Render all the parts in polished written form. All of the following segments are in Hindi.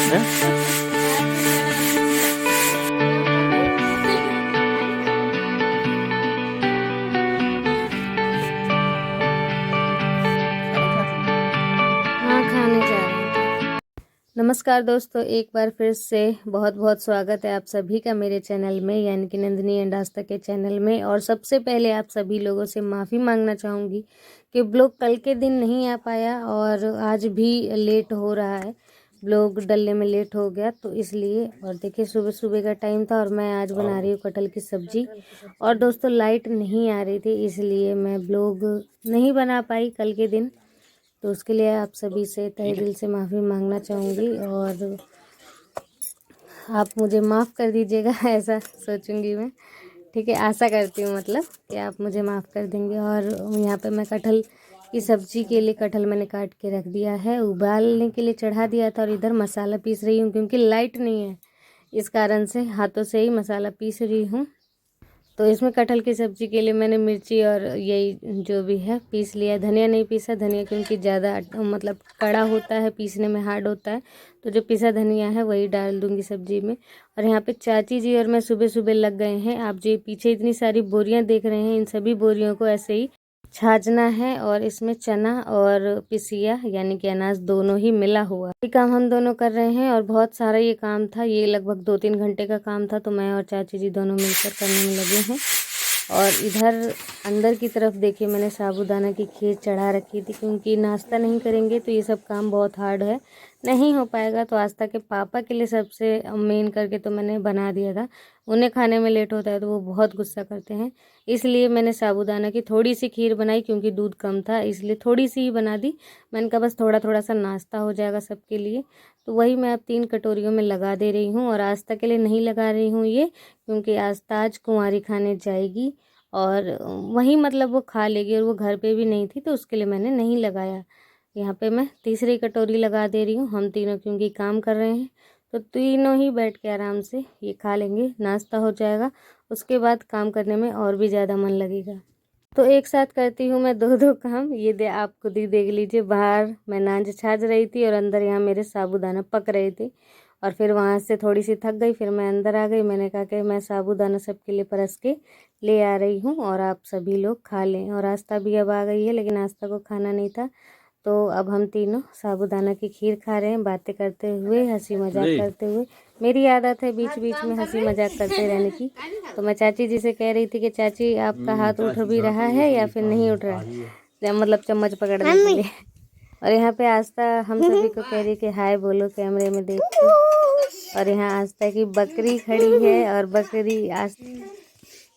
हाँ, खाने जा रहे हैं। नमस्कार दोस्तों, एक बार फिर से बहुत बहुत स्वागत है आप सभी का मेरे चैनल में, यानी कि नंदिनी एंड आस्था के चैनल में। और सबसे पहले आप सभी लोगों से माफ़ी मांगना चाहूँगी कि ब्लॉग कल के दिन नहीं आ पाया और आज भी लेट हो रहा है, ब्लॉग डलने में लेट हो गया तो इसलिए। और देखिए सुबह सुबह का टाइम था और मैं आज बना रही हूँ कटहल की सब्जी। और दोस्तों लाइट नहीं आ रही थी इसलिए मैं ब्लॉग नहीं बना पाई कल के दिन, तो उसके लिए आप सभी से तहे दिल से माफ़ी मांगना चाहूँगी और आप मुझे माफ़ कर दीजिएगा ऐसा सोचूंगी मैं। ठीक है, आशा करती हूँ मतलब कि आप मुझे माफ़ कर देंगे। और यहाँ पे मैं कटहल की सब्ज़ी के लिए कटहल मैंने काट के रख दिया है, उबालने के लिए चढ़ा दिया था। और इधर मसाला पीस रही हूँ क्योंकि लाइट नहीं है, इस कारण से हाथों से ही मसाला पीस रही हूँ। तो इसमें कटहल की सब्ज़ी के लिए मैंने मिर्ची और यही जो भी है पीस लिया। धनिया नहीं पीसा, धनिया क्योंकि ज़्यादा मतलब कड़ा होता है, पीसने में हार्ड होता है, तो जो पिसा धनिया है वही डाल दूंगी सब्जी में। और यहाँ पे चाची जी और मैं सुबह सुबह लग गए हैं। आप जो पीछे इतनी सारी बोरियां देख रहे हैं, इन सभी बोरियों को ऐसे ही छाजना है और इसमें चना और पिसिया यानी कि अनाज दोनों ही मिला हुआ ये काम हम दोनों कर रहे हैं। और बहुत सारा ये काम था, ये लगभग 2-3 घंटे का काम था, तो मैं और चाची जी दोनों मिलकर करने में लगे हैं। और इधर अंदर की तरफ देखिए मैंने साबूदाना की खीर चढ़ा रखी थी, क्योंकि नाश्ता नहीं करेंगे तो ये सब काम बहुत हार्ड है, नहीं हो पाएगा। तो आस्था के पापा के लिए सबसे मेन करके तो मैंने बना दिया था। उन्हें खाने में लेट होता है तो वो बहुत गुस्सा करते हैं, इसलिए मैंने साबूदाना की थोड़ी सी खीर बनाई, क्योंकि दूध कम था इसलिए थोड़ी सी ही बना दी। मैंने कहा बस थोड़ा थोड़ा सा नाश्ता हो जाएगा सबके लिए, तो वही मैं अब 3 कटोरियों में लगा दे रही हूँ। और आस्था के लिए नहीं लगा रही हूँ ये, क्योंकि आस्था आज कुंवारी खाने जाएगी और वहीं मतलब वो खा लेगी, और वो घर पे भी नहीं थी तो उसके लिए मैंने नहीं लगाया। यहाँ पे मैं तीसरी कटोरी लगा दे रही हूँ, हम तीनों क्योंकि काम कर रहे हैं तो तीनों ही बैठ के आराम से ये खा लेंगे, नाश्ता हो जाएगा, उसके बाद काम करने में और भी ज़्यादा मन लगेगा। तो एक साथ करती हूँ मैं दो दो काम। ये दे आप खुद ही देख लीजिए, बाहर मैं नाच छाज रही थी और अंदर यहाँ मेरे साबूदाना पक रहे थे। और फिर वहाँ से थोड़ी सी थक गई, फिर मैं अंदर आ गई। मैंने कहा कि मैं साबूदाना सबके लिए परस के ले आ रही हूँ और आप सभी लोग खा लें। और आस्था भी अब आ गई है, लेकिन आस्था को खाना नहीं था, तो अब हम तीनों साबूदाना की खीर खा रहे हैं, बातें करते हुए, हंसी मजाक करते हुए। मेरी आदत है बीच बीच में हंसी मजाक करते रहने की। तो मैं चाची जी से कह रही थी कि चाची आपका हाथ उठ भी रहा है या फिर नहीं उठ रहा है, मतलब चम्मच पकड़ने के लिए। और यहाँ पे आस्था हम सभी को कह रही कि हाय बोलो कैमरे में देख के। और यहाँ आस्था की बकरी खड़ी है और बकरी आस्था।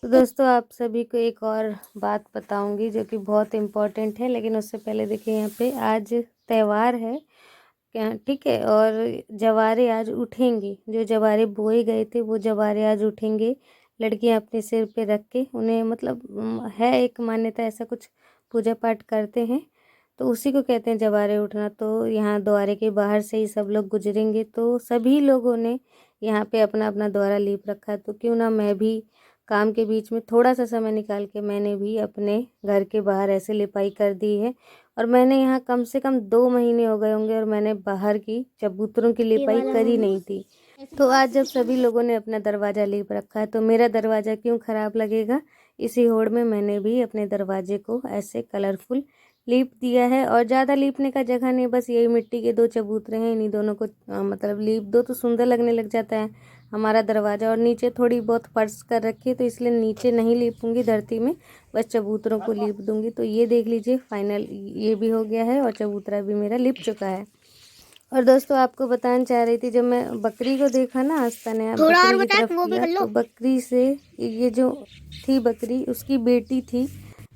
तो दोस्तों आप सभी को एक और बात बताऊंगी जो कि बहुत इम्पोर्टेंट है, लेकिन उससे पहले देखिए यहाँ पे आज त्यौहार है क्या, ठीक है। और जवारे आज उठेंगे, जो जवारे बोए गए थे वो जवारे आज उठेंगे। लड़कियां अपने सिर पे रख के उन्हें मतलब है एक मान्यता, ऐसा कुछ पूजा पाठ करते हैं, तो उसी को कहते हैं जवारे उठना। तो यहाँ द्वारे के बाहर से ही सब लोग गुजरेंगे, तो सभी लोगों ने यहाँ पे अपना अपना द्वारा लीप रखा है, तो क्यों ना मैं भी काम के बीच में थोड़ा सा समय निकाल के मैंने भी अपने घर के बाहर ऐसे लिपाई कर दी है। और मैंने यहाँ कम से कम 2 महीने हो गए होंगे और मैंने बाहर की चबूतरों की लिपाई करी नहीं थी। तो आज जब सभी लोगों ने अपना दरवाज़ा लीप रखा है तो मेरा दरवाज़ा क्यों ख़राब लगेगा। इसी होड़ में मैंने भी अपने दरवाजे को ऐसे कलरफुल लीप दिया है। और ज़्यादा लीपने का जगह नहीं, बस यही मिट्टी के 2 चबूतरे हैं, इन्हीं दोनों को मतलब लीप दो तो सुंदर लगने लग जाता है हमारा दरवाज़ा। और नीचे थोड़ी बहुत फर्श कर रखी है तो इसलिए नीचे नहीं लीपूंगी धरती में, बस चबूतरों को लीप दूंगी। तो ये देख लीजिए फाइनल ये भी हो गया है और चबूतरा भी मेरा लिप चुका है। और दोस्तों आपको बताना चाह रही थी, जब मैं बकरी को देखा ना आस्था ने बकरी की तरफ किया, तो बकरी से ये जो थी बकरी उसकी बेटी थी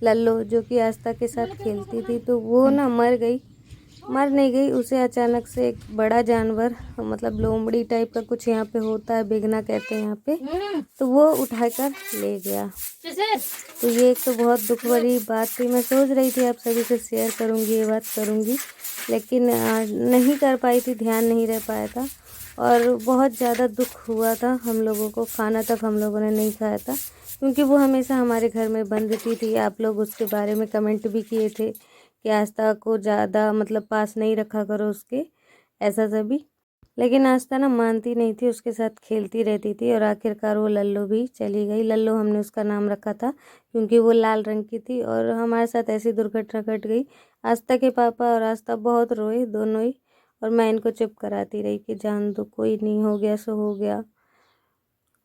लल्लो, जो कि आस्था के साथ खेलती थी, तो वो ना मर नहीं गई। उसे अचानक से एक बड़ा जानवर मतलब लोमड़ी टाइप का कुछ यहाँ पे होता है, बेगना कहते हैं यहाँ पे, तो वो उठाकर ले गया। तो ये एक तो बहुत दुख भरी बात थी। मैं सोच रही थी आप सभी से शेयर करूँगी, ये बात करूँगी, लेकिन नहीं कर पाई थी, ध्यान नहीं रह पाया था। और बहुत ज़्यादा दुख हुआ था हम लोगों को, खाना तक हम लोगों ने नहीं खाया था, क्योंकि वो हमेशा हमारे घर में बंद थी। आप लोग उसके बारे में कमेंट भी किए थे कि आस्था को ज़्यादा मतलब पास नहीं रखा करो उसके, ऐसा सभी। लेकिन आस्था ना मानती नहीं थी, उसके साथ खेलती रहती थी और आखिरकार वो लल्लू भी चली गई। लल्लू हमने उसका नाम रखा था क्योंकि वो लाल रंग की थी और हमारे साथ ऐसी दुर्घटना घट गई। आस्था के पापा और आस्था बहुत रोए दोनों ही, और मैं इनको चुप कराती रही कि जान दो, कोई नहीं, हो गया सो हो गया।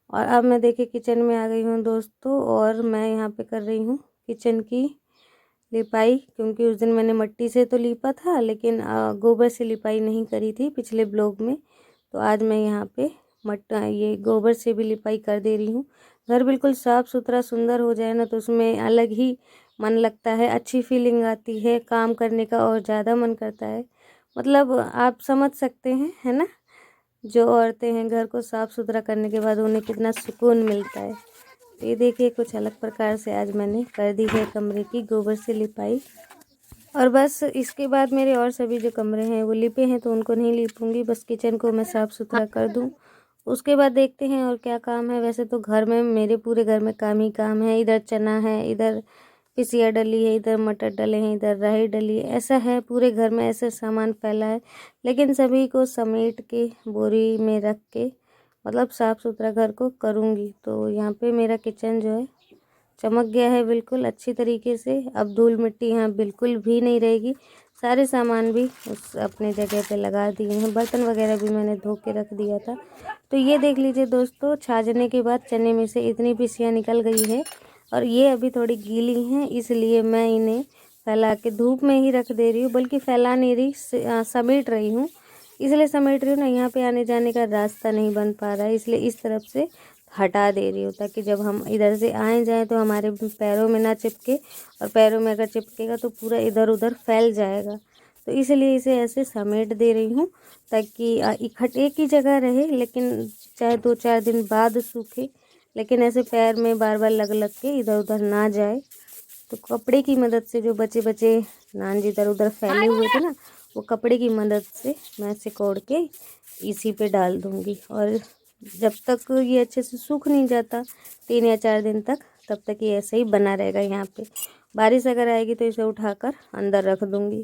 और अब मैं देखिए किचन में आ गई हूँ दोस्तों, और मैं यहाँ पे कर रही हूँ किचन की लिपाई, क्योंकि उस दिन मैंने मिट्टी से तो लीपा था लेकिन गोबर से लिपाई नहीं करी थी पिछले ब्लॉग में। तो आज मैं यहाँ पे ये गोबर से भी लिपाई कर दे रही हूँ। घर बिल्कुल साफ़ सुथरा सुंदर हो जाए ना तो उसमें अलग ही मन लगता है, अच्छी फीलिंग आती है काम करने का और ज़्यादा मन करता है। मतलब आप समझ सकते हैं, है ना, जो औरतें हैं घर को साफ़ सुथरा करने के बाद उन्हें कितना सुकून मिलता है। तो ये देखिए कुछ अलग प्रकार से आज मैंने कर दी है कमरे की गोबर से लिपाई। और बस इसके बाद मेरे और सभी जो कमरे हैं वो लिपे हैं तो उनको नहीं लिपूंगी, बस किचन को मैं साफ़ सुथरा कर दूं। उसके बाद देखते हैं और क्या काम है। वैसे तो घर में मेरे पूरे घर में काम ही काम है। इधर चना है, इधर पिसिया डली है, इधर मटर डले हैं, इधर राई डली है, ऐसा है पूरे घर में ऐसे सामान फैला है। लेकिन सभी को समेट के बोरी में रख के मतलब साफ़ सुथरा घर को करूँगी। तो यहाँ पे मेरा किचन जो है चमक गया है बिल्कुल अच्छी तरीके से। अब धूल मिट्टी यहाँ बिल्कुल भी नहीं रहेगी। सारे सामान भी उस अपने जगह पे लगा दिए हैं। बर्तन वगैरह भी मैंने धो के रख दिया था। तो ये देख लीजिए दोस्तों, छाजने के बाद चने में से इतनी पिसियाँ निकल गई है और ये अभी थोड़ी गीली हैं, इसलिए मैं इन्हें फैला के धूप में ही रख दे रही हूँ। बल्कि फैला नहीं रही, समेट रही हूँ। इसलिए समेट रही हूँ ना, यहाँ पे आने जाने का रास्ता नहीं बन पा रहा है, इसलिए इस तरफ से हटा दे रही हूँ ताकि जब हम इधर से आए जाएँ तो हमारे पैरों में ना चिपके, और पैरों में अगर चिपकेगा तो पूरा इधर उधर फैल जाएगा। तो इसलिए इसे ऐसे समेट दे रही हूँ ताकि इकट्ठे एक ही जगह रहे, लेकिन चाहे 2-4 दिन बाद सूखे, लेकिन ऐसे पैर में बार बार लग लग के इधर उधर ना जाए। तो कपड़े की मदद से जो बचे बचे नान इधर उधर फैले हुए थे ना, वो कपड़े की मदद से मैं सिकोड़ के इसी पे डाल दूँगी। और जब तक ये अच्छे से सूख नहीं जाता 3 या 4 दिन तक, तब तक ये ऐसे ही बना रहेगा यहाँ पे। बारिश अगर आएगी तो इसे उठाकर अंदर रख दूँगी।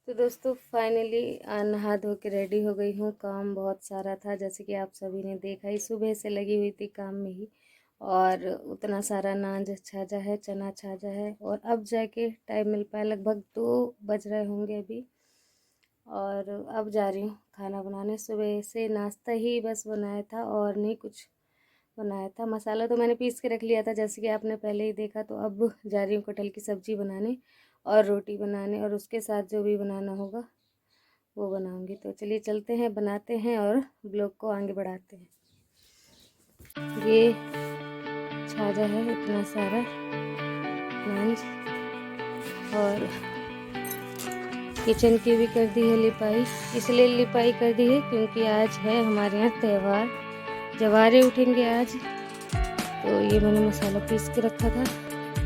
तो दोस्तों फाइनली नहा धो के रेडी हो गई हूँ। काम बहुत सारा था, जैसे कि आप सभी ने देखा ही, सुबह से लगी हुई थी काम में ही। और उतना सारा नान छाजा है, चना छाजा है, और अब जाके टाइम मिल पाया। लगभग 2 बज रहे होंगे अभी। और अब जा रही हूँ खाना बनाने। सुबह से नाश्ता ही बस बनाया था और नहीं कुछ बनाया था। मसाला तो मैंने पीस के रख लिया था जैसे कि आपने पहले ही देखा। तो अब जा रही हूँ कटहल की सब्ज़ी बनाने और रोटी बनाने, और उसके साथ जो भी बनाना होगा वो बनाऊंगी। तो चलिए चलते हैं, बनाते हैं और ब्लॉग को आगे बढ़ाते हैं। ये छाजा है इतना सारा नान, और किचन की भी कर दी है लिपाई। इसलिए लिपाई कर दी है क्योंकि आज है हमारे यहाँ त्यौहार, जवारे उठेंगे आज। तो ये मैंने मसाला पीस के रखा था,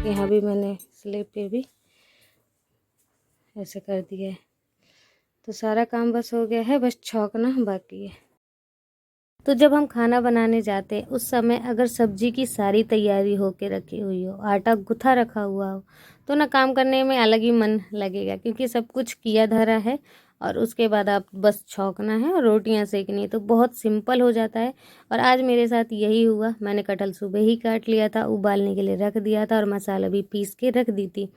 यहाँ भी मैंने स्लेब पे भी ऐसे कर दिया है। तो सारा काम बस हो गया है, बस छौंकना बाकी है। तो जब हम खाना बनाने जाते हैं उस समय अगर सब्जी की सारी तैयारी होके रखी हुई हो, आटा गुथा रखा हुआ हो, तो ना काम करने में अलग ही मन लगेगा, क्योंकि सब कुछ किया धरा है और उसके बाद आप बस छौंकना है और रोटियां सेकनी है। तो बहुत सिंपल हो जाता है। और आज मेरे साथ यही हुआ। मैंने कटहल सुबह ही काट लिया था, उबालने के लिए रख दिया था और मसाला भी पीस के रख दी थी।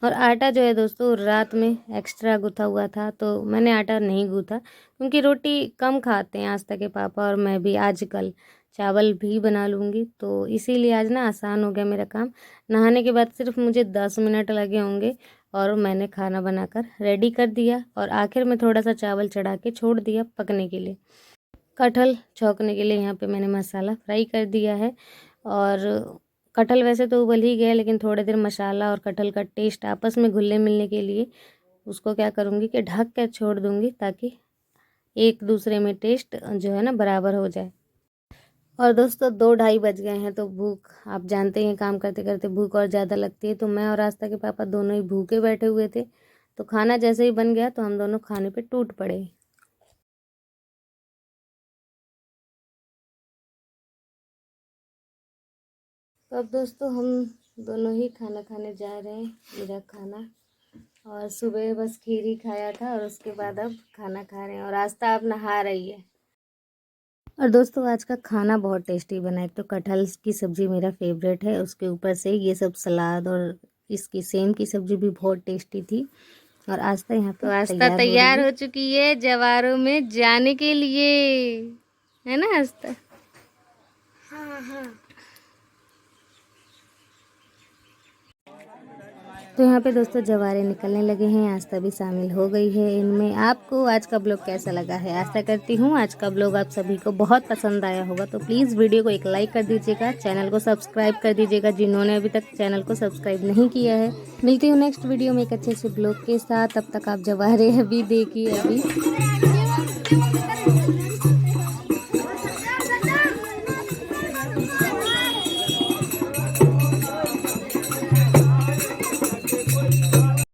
और आटा जो है दोस्तों रात में एक्स्ट्रा गूथा हुआ था, तो मैंने आटा नहीं गूथा क्योंकि रोटी कम खाते हैं आस्था के पापा और मैं भी। आजकल चावल भी बना लूँगी, तो इसीलिए आज ना आसान हो गया मेरा काम। नहाने के बाद सिर्फ मुझे 10 मिनट लगे होंगे और मैंने खाना बनाकर रेडी कर दिया, और आखिर में थोड़ा सा चावल चढ़ा के छोड़ दिया पकने के लिए। कटहल छौंकने के लिए यहाँ पे मैंने मसाला फ्राई कर दिया है। और कटहल वैसे तो उबल ही गया, लेकिन थोड़ी देर मसाला और कटहल का टेस्ट आपस में घुलने मिलने के लिए उसको क्या करूँगी कि ढक कर छोड़ दूँगी, ताकि एक दूसरे में टेस्ट जो है ना बराबर हो जाए। और दोस्तों 2-2:30 बज गए हैं, तो भूख आप जानते हैं काम करते करते भूख और ज़्यादा लगती है। तो मैं और आस्था के पापा दोनों ही भूखे बैठे हुए थे। तो खाना जैसे ही बन गया तो हम दोनों खाने पे टूट पड़े। तो अब दोस्तों हम दोनों ही खाना खाने जा रहे हैं। मेरा खाना और सुबह बस खीर ही खाया था और उसके बाद अब खाना खा रहे हैं। और आस्था अब नहा रही है। और दोस्तों आज का खाना बहुत टेस्टी बना है। एक तो कटहल की सब्ज़ी मेरा फेवरेट है, उसके ऊपर से ये सब सलाद और इसकी सेम की सब्ज़ी भी बहुत टेस्टी थी। और आस्था यहाँ पे आस्था तैयार हो चुकी है जवारों में जाने के लिए, है ना आस्था? हाँ हाँ। तो यहाँ पे दोस्तों जवारे निकलने लगे हैं, आस्था भी शामिल हो गई है इनमें। आपको आज का ब्लॉग कैसा लगा है? आशा करती हूँ आज का ब्लॉग आप सभी को बहुत पसंद आया होगा। तो प्लीज़ वीडियो को एक लाइक कर दीजिएगा, चैनल को सब्सक्राइब कर दीजिएगा जिन्होंने अभी तक चैनल को सब्सक्राइब नहीं किया है। मिलती हूँ नेक्स्ट वीडियो में एक अच्छे से ब्लॉग के साथ। तब तक आप जवारे अभी देखिए अभी